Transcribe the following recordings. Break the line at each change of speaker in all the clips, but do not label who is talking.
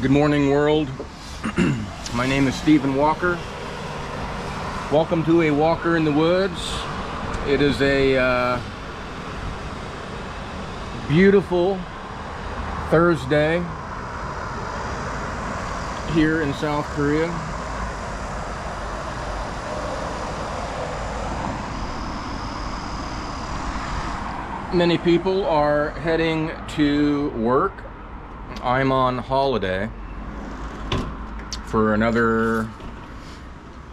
Good morning, world. My name is Stephen Walker. Welcome to a Walker in the Woods. It is a beautiful Thursday here in South Korea. Many people are heading to work. I'm on holiday for another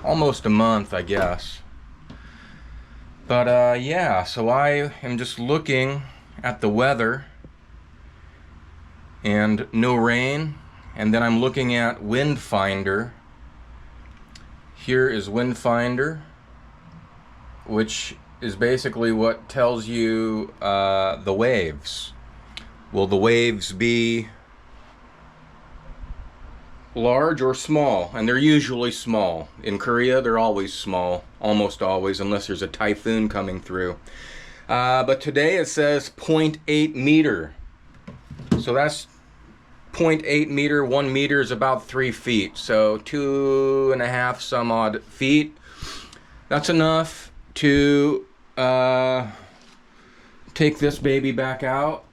almost a month, I guess. But yeah, so I am just looking at the weather and no rain, and then I'm looking at wind finder. Here is wind finder, which is basically what tells you the waves. Will the waves be large or small? And they're usually small. In Korea, they're always small, almost always, unless there's a typhoon coming through. But today it says 0.8 meter. So that's 0.8 meter. 1 meter is about 3 feet. So 2.5 some odd feet. That's enough to take this baby back out.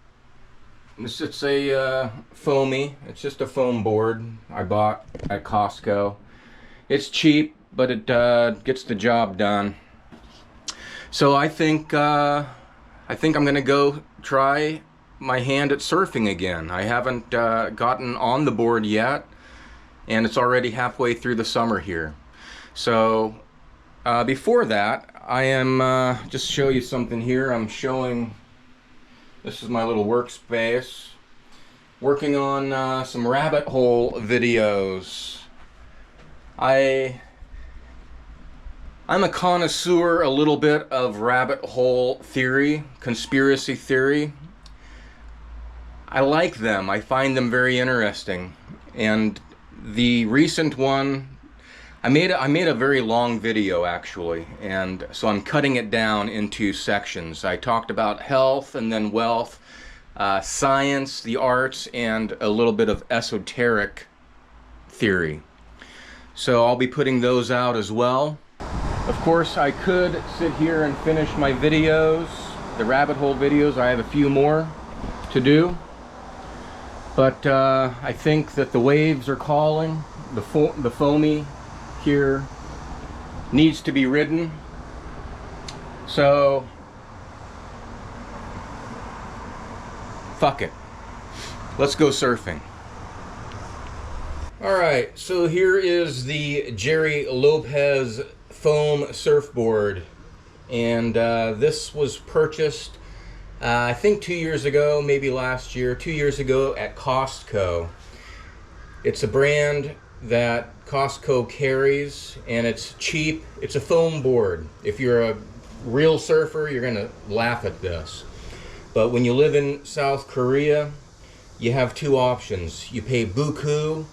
It's a foamy. It's just a foam board I bought at Costco. It's cheap, but it gets the job done. So I think I'm gonna go try my hand at surfing again. I haven't gotten on the board yet, and it's already halfway through the summer here. So before that, I am just show you something here. I'm showing. This is my little workspace. Working on some rabbit hole videos. I'm a connoisseur a little bit of rabbit hole theory, conspiracy theory. I like them. I find them very interesting. And the recent one, I made a very long video actually, and so I'm cutting it down into sections. I talked about health and then wealth, science, the arts, and a little bit of esoteric theory. So I'll be putting those out as well. Of course, I could sit here and finish my videos, the rabbit hole videos. I have a few more to do, but I think that the waves are calling. The foamy here needs to be ridden. So fuck it, let's go surfing. Alright, so here is the Gerry Lopez foam surfboard, and this was purchased I think 2 years ago, maybe last year, 2 years ago at Costco. It's a brand that Costco carries, and it's cheap. It's a foam board. If you're a real surfer, you're gonna laugh at this. But when you live in South Korea, you have two options. You pay buku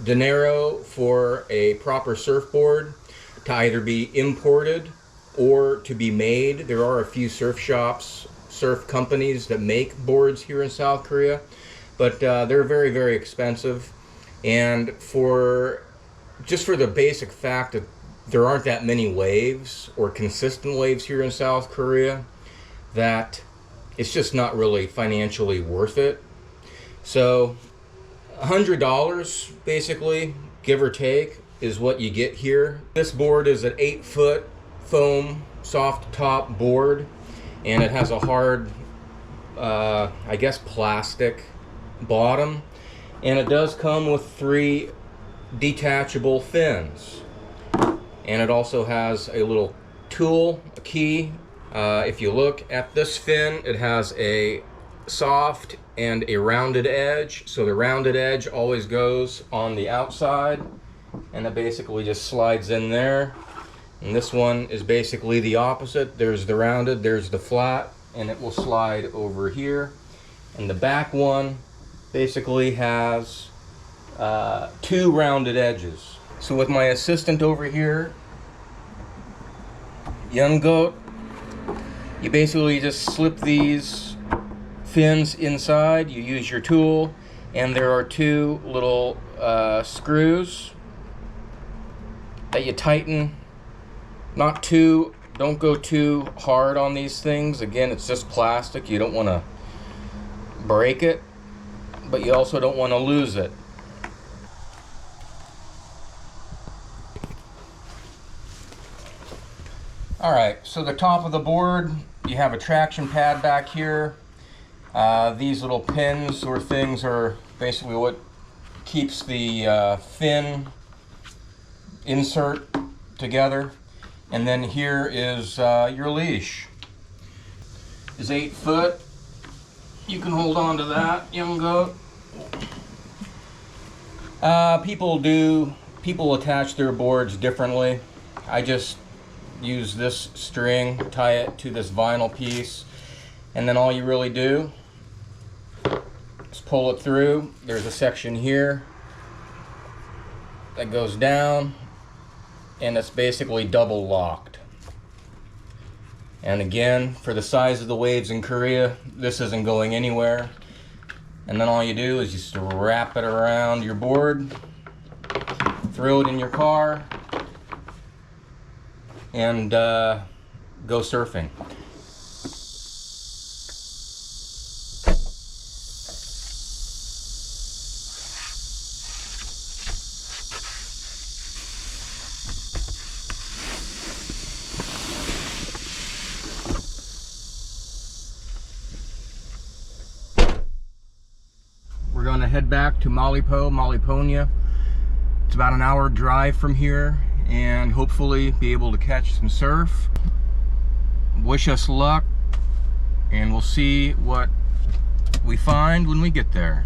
dinero for a proper surfboard to either be imported or to be made. There are a few surf shops, surf companies that make boards here in South Korea, but they're very, very expensive. And just for the basic fact that there aren't that many waves or consistent waves here in South Korea, that it's just not really financially worth it. So $100 basically, give or take, is what you get here. This board is an 8-foot foam soft top board, and it has a hard I guess plastic bottom. And it does come with 3 detachable fins. And it also has a little tool, a key. If you look at this fin, it has a soft and a rounded edge. So the rounded edge always goes on the outside, and it basically just slides in there. And this one is basically the opposite. There's the rounded, there's the flat, and it will slide over here. And the back one basically has 2 rounded edges. So with my assistant over here, Young Goat, you basically just slip these fins inside, you use your tool, And there are two little screws that you tighten. Don't go too hard on these things. Again, it's just plastic. You don't want to break it, but you also don't want to lose it. Alright, so the top of the board, you have a traction pad back here. These little pins or things are basically what keeps the fin insert together. And then here is your leash. It's 8 foot. You can hold on to that, young goat. People attach their boards differently. I just use this string, tie it to this vinyl piece, and then all you really do is pull it through. There's a section here that goes down, and it's basically double locked. And again, for the size of the waves in Korea, this isn't going anywhere. And then all you do is just wrap it around your board, throw it in your car, and go surfing. We're going to head back to Mallipo. It's about an hour drive from here, and hopefully be able to catch some surf. Wish us luck, and we'll see what we find when we get there.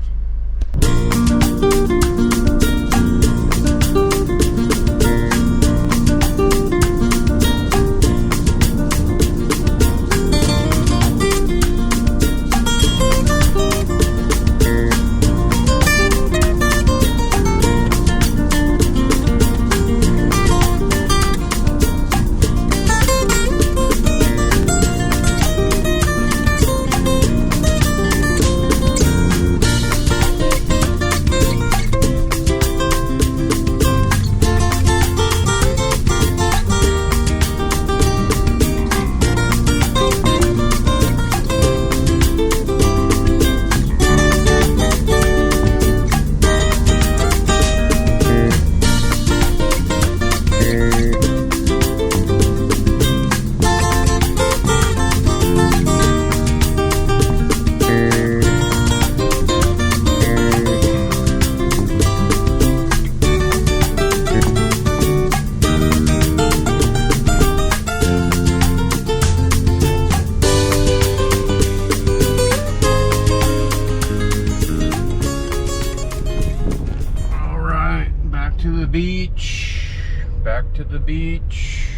Back to the beach.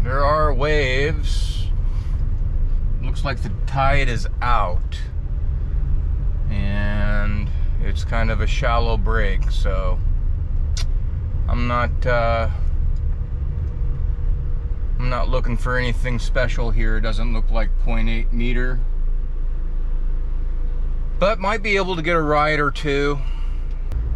There are waves. Looks like the tide is out, and it's kind of a shallow break, so I'm not looking for anything special here. It doesn't look like 0.8 meter. But might be able to get a ride or two.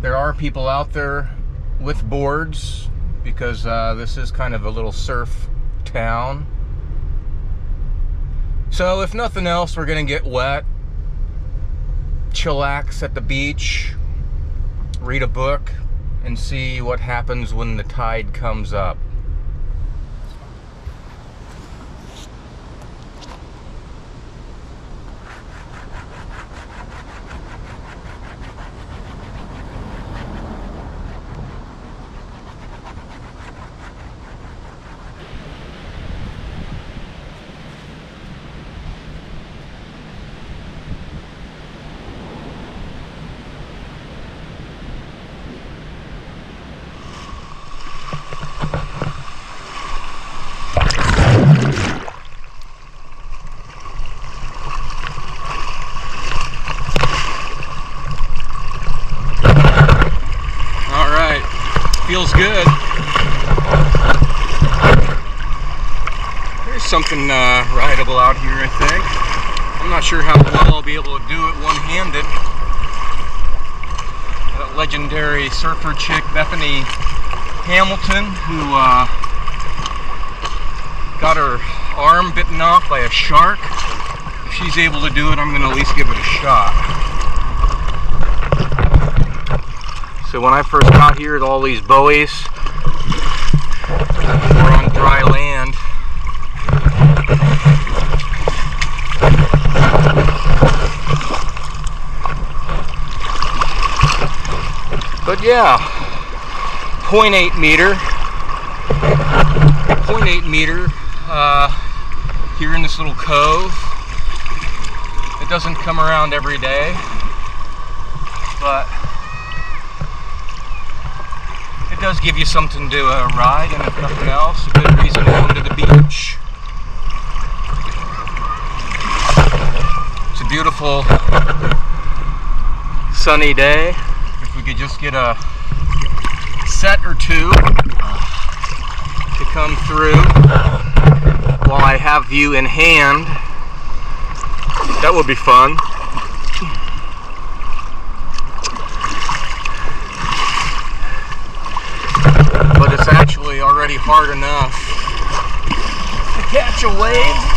There are people out there with boards, because this is kind of a little surf town. So if nothing else, we're gonna get wet, chillax at the beach, read a book, and see what happens when the tide comes up. Feels good. There's something rideable out here, I think. I'm not sure how well I'll be able to do it one-handed. That legendary surfer chick, Bethany Hamilton, who got her arm bitten off by a shark. If she's able to do it, I'm going to at least give it a shot. So when I first got here, all these buoys were on dry land. But yeah, 0.8 meter here in this little cove. It doesn't come around every day, but it does give you something to ride, and if nothing else, a good reason to come to the beach. It's a beautiful sunny day. If we could just get a set or two to come through while I have you in hand, that would be fun. But it's actually already hard enough to catch a wave.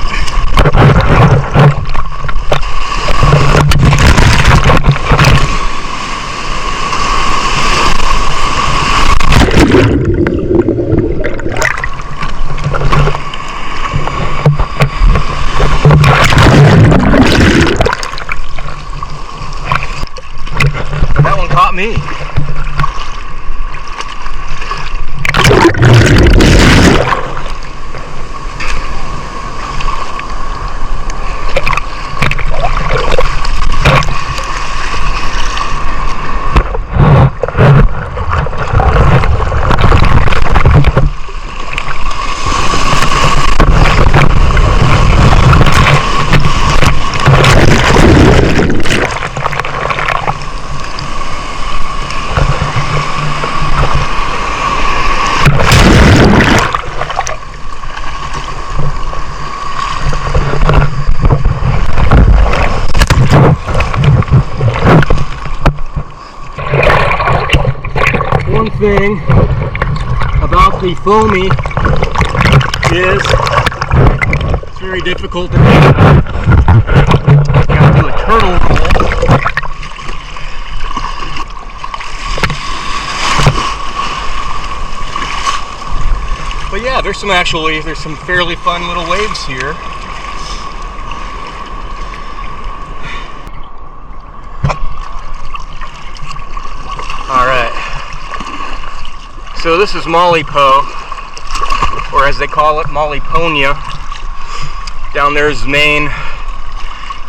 That one caught me. One thing about the foamy is it's very difficult to do. You gotta do a turtle roll. But yeah, there's some fairly fun little waves here. All right. So this is Mallipo, or as they call it, Malliponia. Down there is the main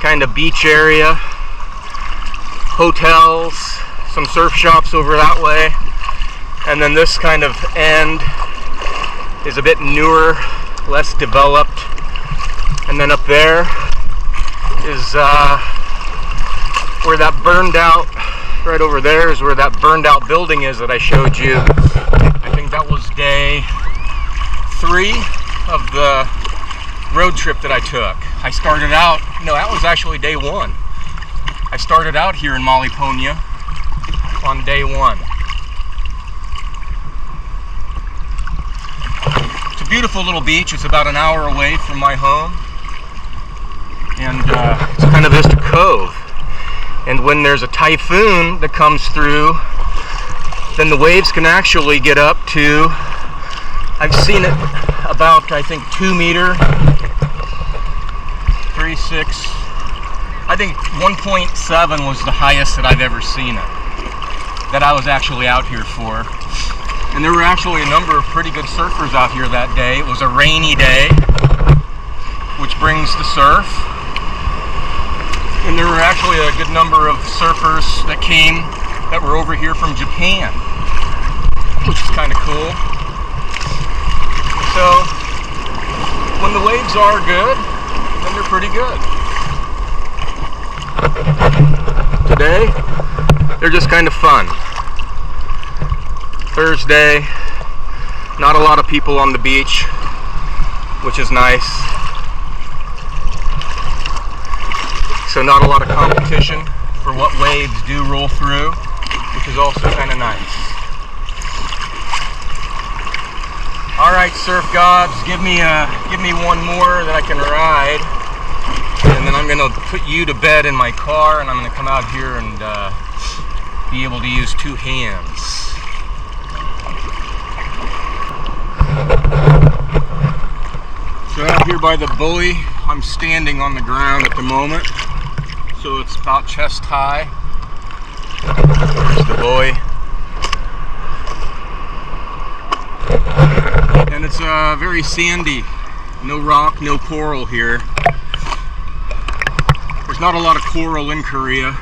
kind of beach area, hotels, some surf shops over that way, and then this kind of end is a bit newer, less developed, and then up there is where that burned out, right over there is where that burned out building is that I showed you. I think that was day 3 of the road trip that I took. I started out, no, that was actually day 1. I started out here in Malliponia on day 1. It's a beautiful little beach. It's about an hour away from my home. And it's kind of just a cove. And when there's a typhoon that comes through, then the waves can actually get up to, I've seen it about, I think, 2 meter, 3.6, I think 1.7 was the highest that I've ever seen it, that I was actually out here for. And there were actually a number of pretty good surfers out here that day. It was a rainy day, which brings the surf. And there were actually a good number of surfers that came that were over here from Japan, which is kind of cool. So when the waves are good, then they're pretty good. Today, they're just kind of fun. Thursday, not a lot of people on the beach, which is nice. so not a lot of competition for what waves do roll through, which is also kind of nice. All right, surf gods, give me one more that I can ride, and then I'm gonna put you to bed in my car, and I'm gonna come out here and be able to use two hands. So out here by the buoy, I'm standing on the ground at the moment, so it's about chest high. There's the buoy. And it's very sandy, no rock, no coral here. There's not a lot of coral in Korea.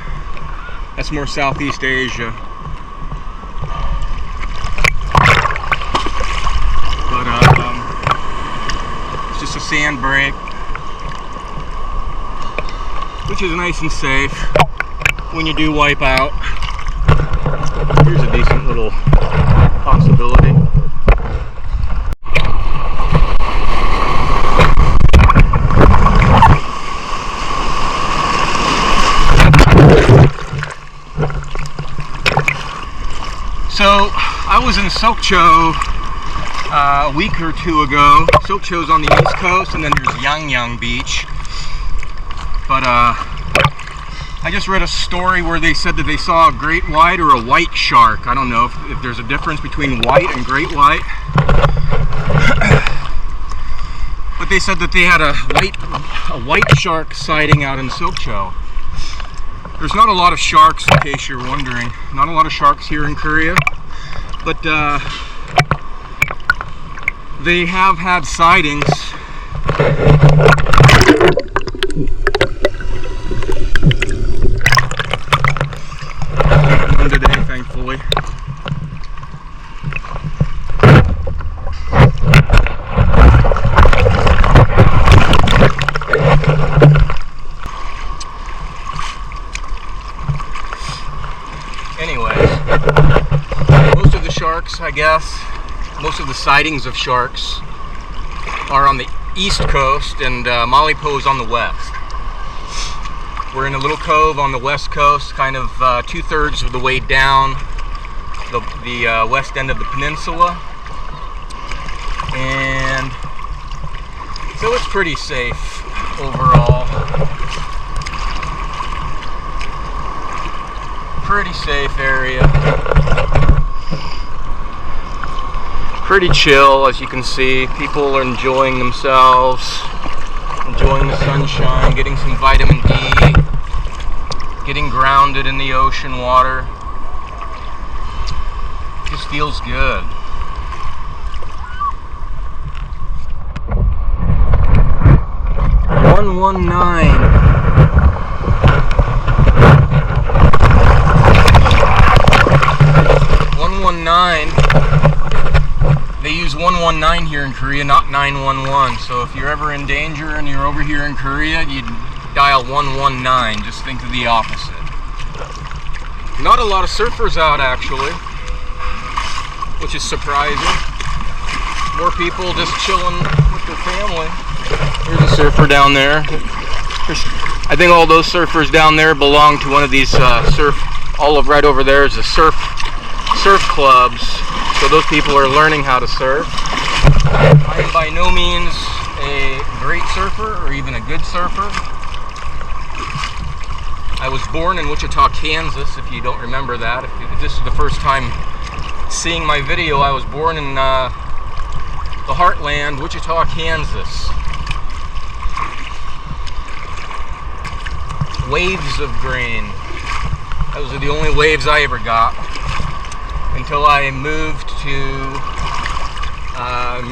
That's more Southeast Asia. But it's just a sand break, which is nice and safe when you do wipe out. Here's a decent little possibility. So I was in Sokcho a week or two ago. Sokcho's on the east coast, and then there's Yangyang Beach. But I just read a story where they said that they saw a great white or a white shark. I don't know if there's a difference between white and great white. But they said that they had a white shark sighting out in Sokcho. There's not a lot of sharks, in case you're wondering. Not a lot of sharks here in Korea. But they have had sightings. None today, thankfully. Anyways, most of the sharks, I guess, most of the sightings of sharks are on the east coast, and Mallipo is on the west. We're in a little cove on the west coast, kind of 2/3 of the way down the west end of the peninsula, and so it's pretty safe overall. Pretty safe area. Pretty chill, as you can see. People are enjoying themselves, enjoying the sunshine, getting some vitamin D, getting grounded in the ocean water. Just feels good. They use 119 here in Korea, not 911. So if you're ever in danger and you're over here in Korea, you dial 119. Just think of the opposite. Not a lot of surfers out, actually, which is surprising. More people just chilling with their family. There's a surfer down there. I think all those surfers down there belong to one of these right over there is a surf clubs. So those people are learning how to surf. I am by no means a great surfer or even a good surfer. I was born in Wichita, Kansas, if you don't remember that. If this is the first time seeing my video, I was born in the heartland, Wichita, Kansas. Waves of grain. Those are the only waves I ever got until I moved to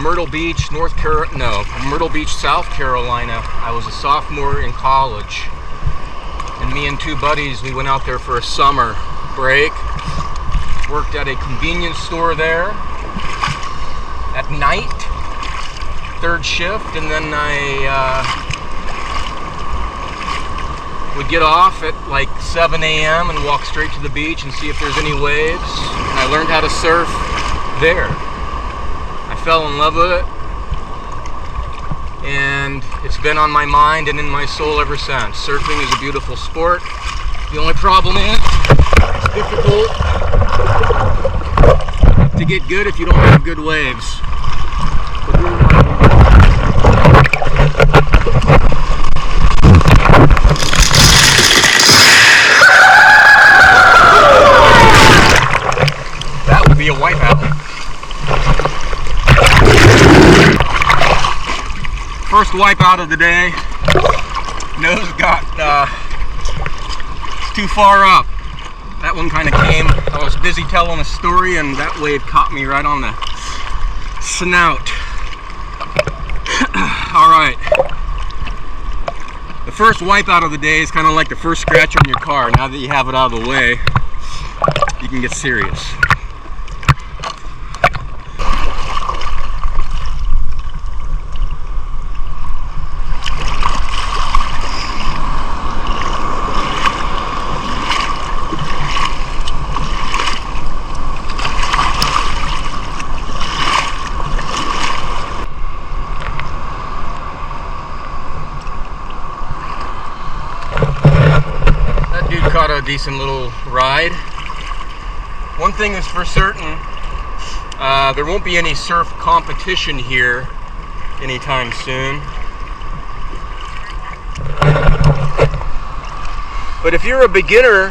Myrtle Beach, Myrtle Beach, South Carolina. I was a sophomore in college, and me and two buddies, we went out there for a summer break. Worked at a convenience store there at night, third shift, and then I would get off at like 7 a.m. and walk straight to the beach and see if there's any waves. And I learned how to surf there. I fell in love with it. and it's been on my mind and in my soul ever since. Surfing is a beautiful sport. The only problem is it's difficult to get good if you don't have good waves. That would be a wipeout. First wipeout of the day. Nose got too far up. That one kind of came. I was busy telling a story and that wave caught me right on the snout. Alright. The first wipeout of the day is kind of like the first scratch on your car. Now that you have it out of the way, you can get serious. Caught a decent little ride. One thing is for certain, there won't be any surf competition here anytime soon. But if you're a beginner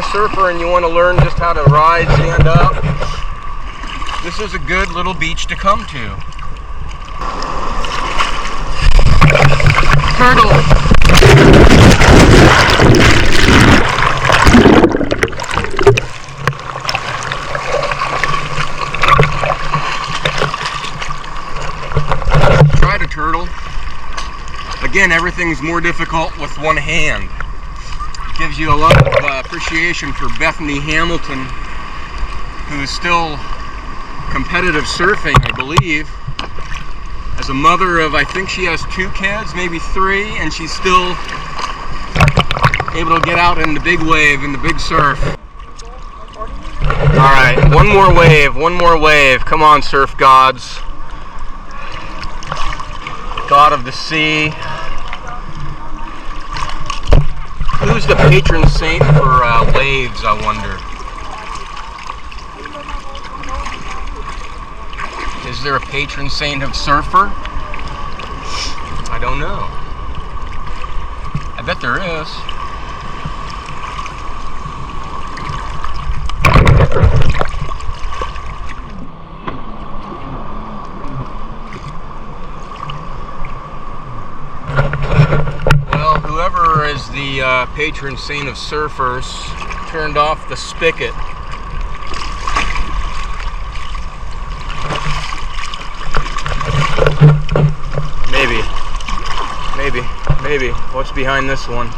surfer and you want to learn just how to ride, stand up, this is a good little beach to come to. Turtle. Try to turtle. Again, everything's more difficult with one hand. It gives you a lot of appreciation for Bethany Hamilton, who is still competitive surfing, I believe. As a mother of, I think she has 2 kids, maybe 3, and she's still able to get out in the big wave, in the big surf. Alright, one more wave. Come on, surf gods. God of the sea. Who's the patron saint for waves, I wonder? Is there a patron saint of surfer? I don't know. I bet there is. Well, whoever is the patron saint of surfers turned off the spigot. Maybe. What's behind this one?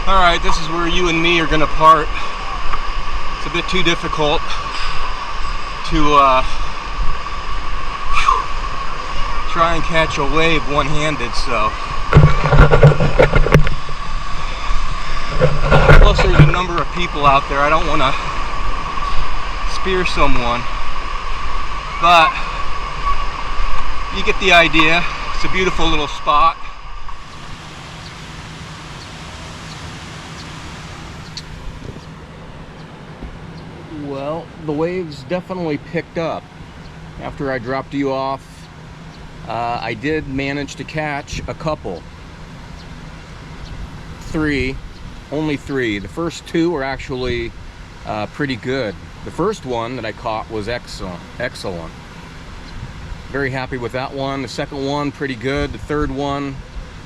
Alright, this is where you and me are going to part. It's a bit too difficult to try and catch a wave one-handed, so. Plus there's a number of people out there. I don't want to spear someone, but you get the idea. It's a beautiful little spot. Well, the waves definitely picked up after I dropped you off. I did manage to catch a couple. 3. Only 3. The first 2 were actually pretty good. The first one that I caught was excellent. Very happy with that one. The second one, pretty good. The third one,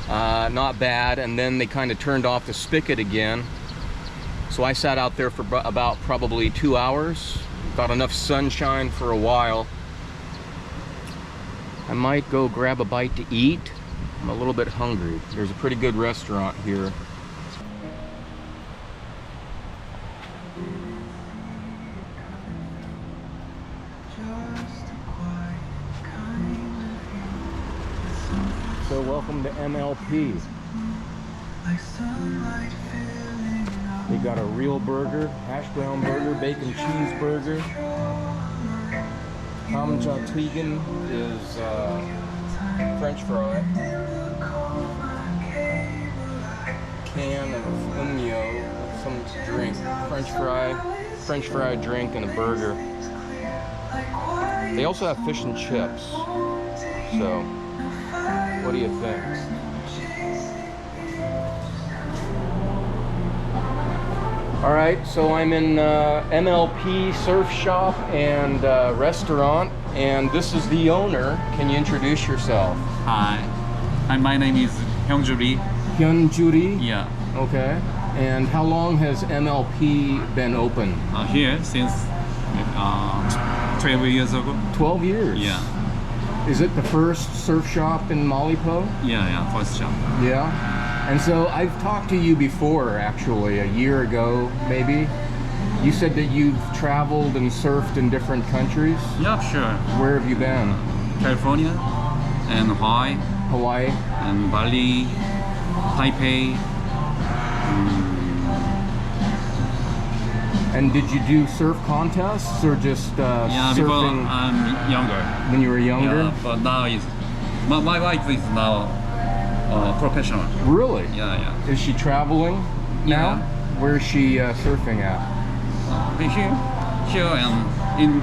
not bad. And then they kind of turned off the spigot again. So I sat out there for about probably 2 hours. Got enough sunshine for a while. I might go grab a bite to eat. I'm a little bit hungry. There's a pretty good restaurant here. So welcome to MLP. They got a real burger, hash brown burger, bacon cheeseburger. Hamjatwigen is French fry. Can of umyo, some drink, French fry drink, and a burger. They also have fish and chips. So, what do you think? All right, so I'm in MLP Surf Shop and Restaurant, and this is the owner. Can you introduce yourself?
Hi, my name is Hyunjuri.
Hyunjuri?
Yeah.
Okay. And how long has MLP been open?
Here since 12 years ago.
12 years?
Yeah.
Is it the first surf shop in Mallipo?
Yeah, first shop.
Yeah. And so I've talked to you before, actually, a year ago, maybe. You said that you've traveled and surfed in different countries?
Yeah, sure.
Where have you been?
California and Hawaii.
Hawaii?
And Bali, Taipei.
And did you do surf contests or just
Yeah,
surfing?
before I'm younger.
When you were younger?
Yeah, but now is my wife is now professional.
Really?
Yeah.
Is she traveling now?
Yeah.
Where is she surfing at?
Here and in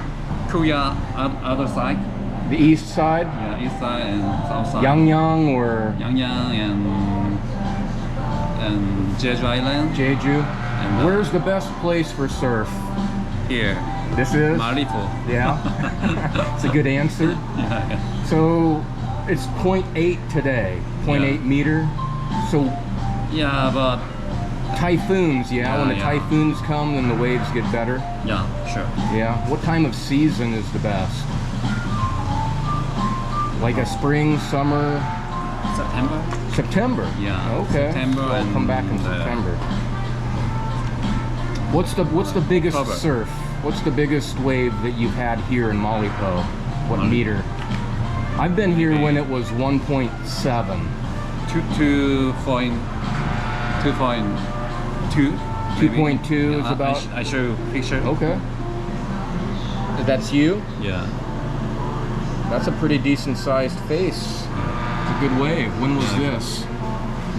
Korea, other side.
The east side?
Yeah, east side and south side.
Yangyang or
Yangyang and Jeju Island.
Jeju?
And,
Where's the best place for surf?
Here.
This is?
Mallipo.
Yeah. It's a good answer.
Yeah.
So it's 0.8 today, 0.8 meter. So
Yeah, but
typhoons,
Yeah,
when the
yeah.
typhoons come, then the waves get better.
yeah, sure.
Yeah. What time of season is the best? Like a spring, summer,
September.
September?
Yeah.
Okay.
September
I'll
and
come back in September. What's the biggest
October.
surf? What's the biggest wave that you've had here in Mallipo? What meter? I've been here when it was 1.7.
2.2.
2.2 is about.
I show you picture.
Okay. That's you?
Yeah.
That's a pretty decent sized face. It's a good wave. When was this?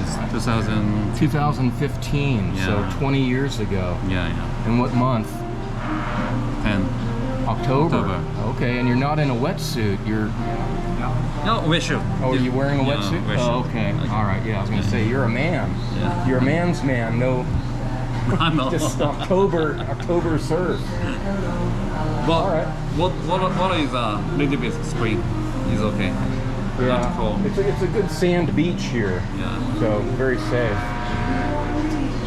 It's 2000.
2015, so
Yeah.
20 years ago.
Yeah.
And what month?
10.
October.
October.
Okay, and you're not in a wetsuit. You're.
No, we should.
Oh, are you wearing a
Yeah,
wetsuit?
we should.
Oh, okay. All right. Yeah, I was gonna say you're a man.
Yeah.
You're a man's man. No,
I'm not.
just October surf.
But
all right.
What is a little bit spring is okay. Not cold.
It's a good sand beach here.
Yeah.
So very safe.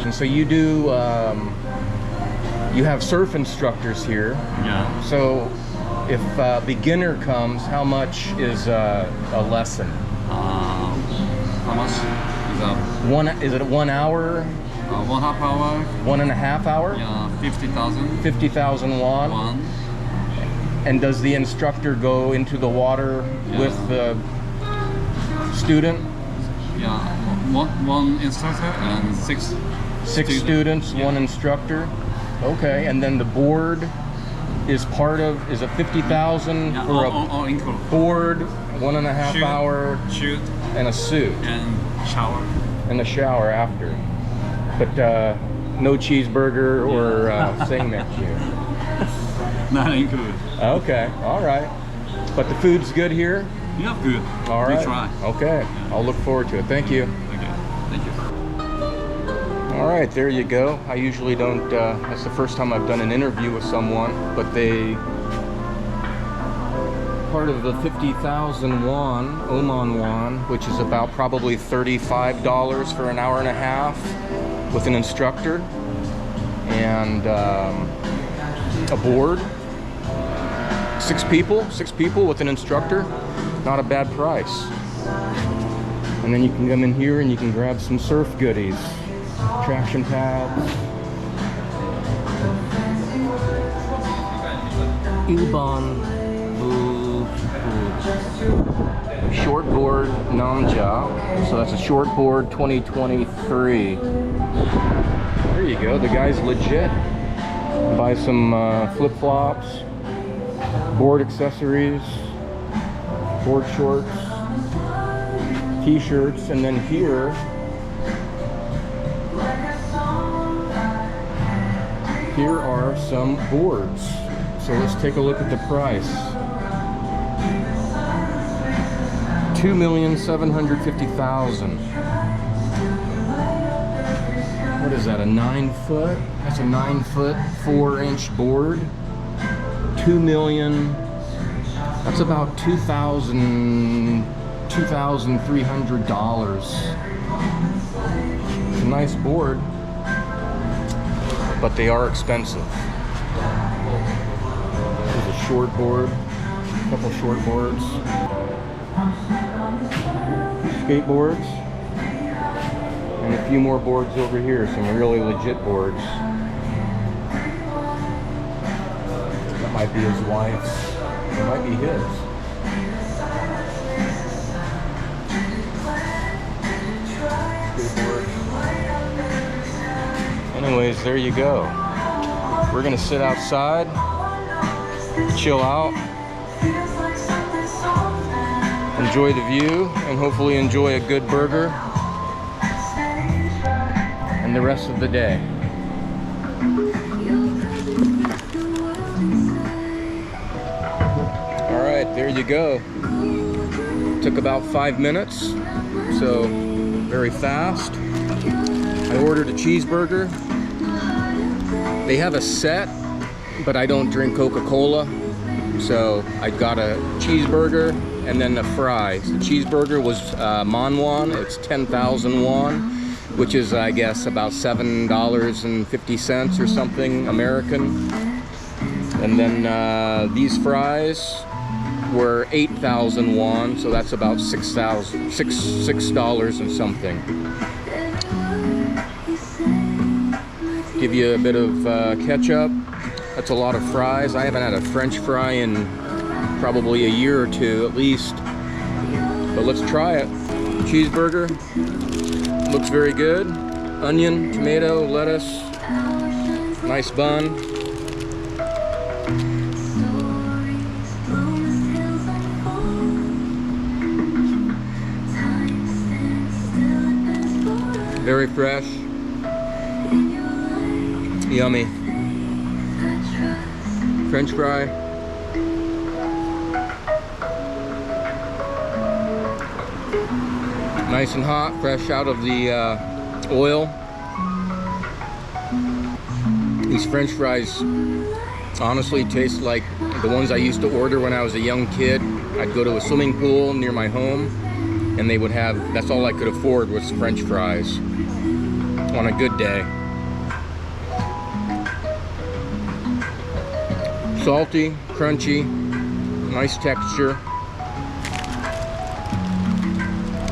And so you do. You have surf instructors here.
Yeah.
So if a beginner comes, how much is a lesson?
How much is
Is it 1 hour?
1/2 hour?
1.5 hour?
Yeah, 50,000.
50,000 won.
One.
And does the instructor go into the water
Yeah.
with the student?
Yeah. One instructor and six
Students,
Yeah.
one instructor. Okay, and then the board is part of. Is it 50,000
Yeah,
for a
all include.
board, 1.5
Shoot.
hour,
Shoot
and a suit,
and shower.
and a shower after? But no cheeseburger or sing next year.
Not include.
Okay, all right. But the food's good here?
Yeah, good.
All right.
We try.
Okay, I'll look forward to it. Thank you.
Okay. Thank you.
All right, there you go. I usually don't, that's the first time I've done an interview with someone, but part of the 50,000 won, Oman won, which is about probably $35 for an hour and a half with an instructor and a board. Six people with an instructor, not a bad price. And then you can come in here and you can grab some surf goodies. Traction pads. Ilban blue food. Short shortboard Namja. So that's a shortboard 2023. There you go. The guy's legit. Buy some flip-flops, board accessories, board shorts, t-shirts, and then here are some boards. So let's take a look at the price. $2,750,000. What is that, a 9-foot? That's a 9-foot, 4-inch board. 2 million. That's about $2,300. It's a nice board, but they are expensive. There's a short board, a couple short boards, skateboards, and a few more boards over here, some really legit boards. That might be his wife's, it might be his. Skateboard. Anyways, there you go. We're gonna sit outside, chill out, enjoy the view, and hopefully enjoy a good burger and the rest of the day. All right, there you go. Took about 5 minutes, so very fast. I ordered a cheeseburger. They have a set, but I don't drink Coca-Cola, so I got a cheeseburger and then the fries. The cheeseburger was Manwon. It's 10,000 won, which is, I guess, about $7.50 or something American. And then these fries were 8,000 won, so that's about $6 and something. Give you a bit of ketchup. That's a lot of fries. I haven't had a French fry in probably a year or two at least, but let's try it. Cheeseburger looks very good. Onion, tomato, lettuce, nice bun. Very fresh. Yummy. French fry. Nice and hot, fresh out of the oil. These French fries honestly taste like the ones I used to order when I was a young kid. I'd go to a swimming pool near my home, and they would have, that's all I could afford was French fries on a good day. Salty, crunchy, nice texture.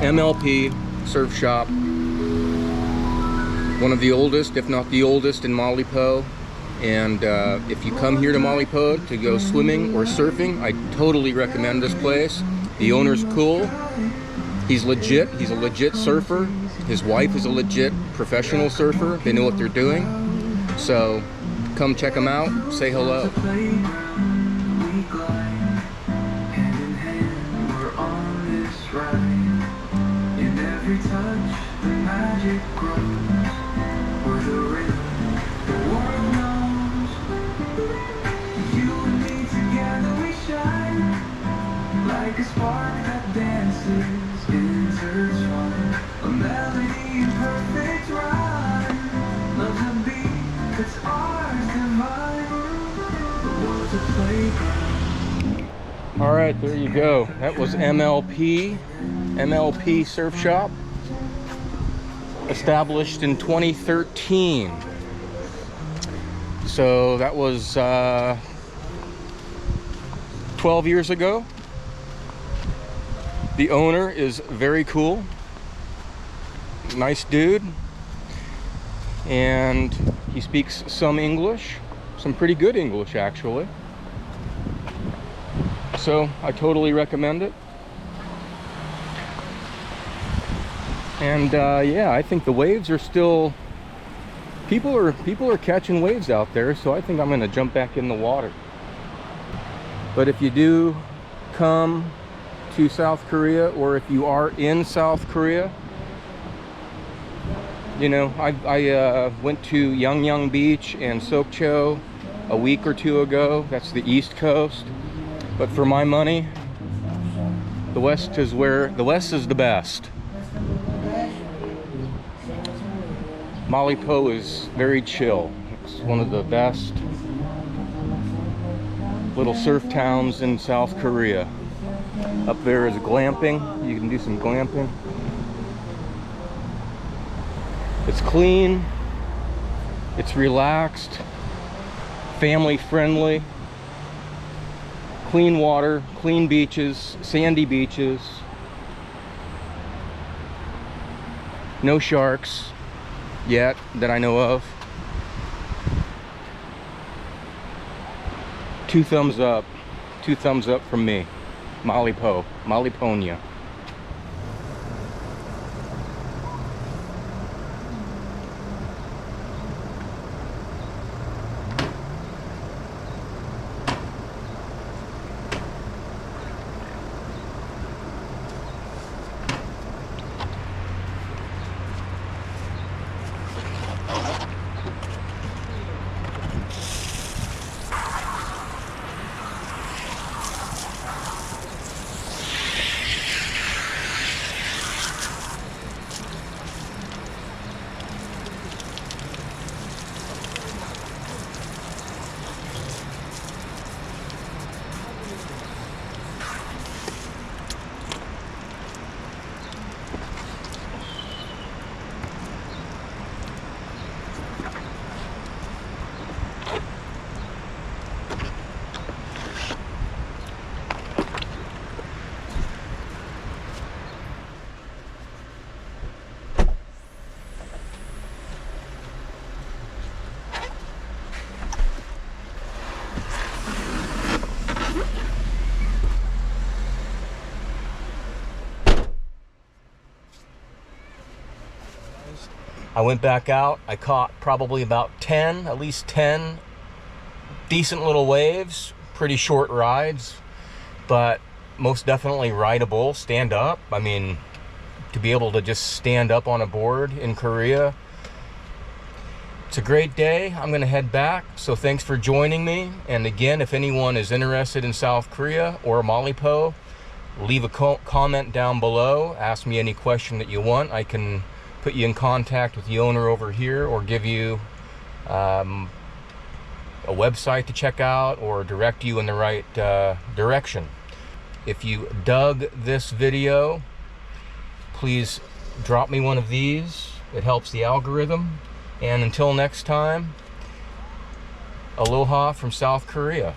MLP Surf Shop, one of the oldest, if not the oldest, in Mallipo. And if you come here to Mallipo to go swimming or surfing, I totally recommend this place. The owner's cool. He's legit. He's a legit surfer. His wife is a legit professional surfer. They know what they're doing. So come check them out. Say hello.
Every touch, the magic grows. We're the rhythm the world knows. You and me together we shine, like a spark that dances, intertwined. A melody in perfect rhyme. Love's a beat that's ours divine. The world's a playground.
All right, there you go. That was MLP Surf Shop, established in 2013. So that was 12 years ago. The owner is very cool, nice dude, and he speaks some English, some pretty good English actually. So I totally recommend it. And yeah, I think the waves are still, people are catching waves out there, so I think I'm gonna jump back in the water. But if you do come to South Korea, or if you are in South Korea, you know, I went to Yangyang Beach and Sokcho a week or two ago. That's the East Coast. But for my money, the West is the best. Mallipo is very chill. It's one of the best little surf towns in South Korea. Up there is glamping. You can do some glamping. It's clean. It's relaxed. Family friendly. Clean water, clean beaches, sandy beaches. No sharks yet that I know of. 2 thumbs up. 2 thumbs up from me. Malliponia. I went back out. I caught probably about 10, at least 10 decent little waves. Pretty short rides, but most definitely rideable. Stand up. I mean, to be able to just stand up on a board in Korea. It's a great day. I'm gonna head back. So thanks for joining me. And again, if anyone is interested in South Korea or Mallipo, leave a comment down below. Ask me any question that you want. I can put you in contact with the owner over here, or give you a website to check out, or direct you in the right direction. If you dug this video, please drop me one of these. It helps the algorithm. And until next time, aloha from South Korea.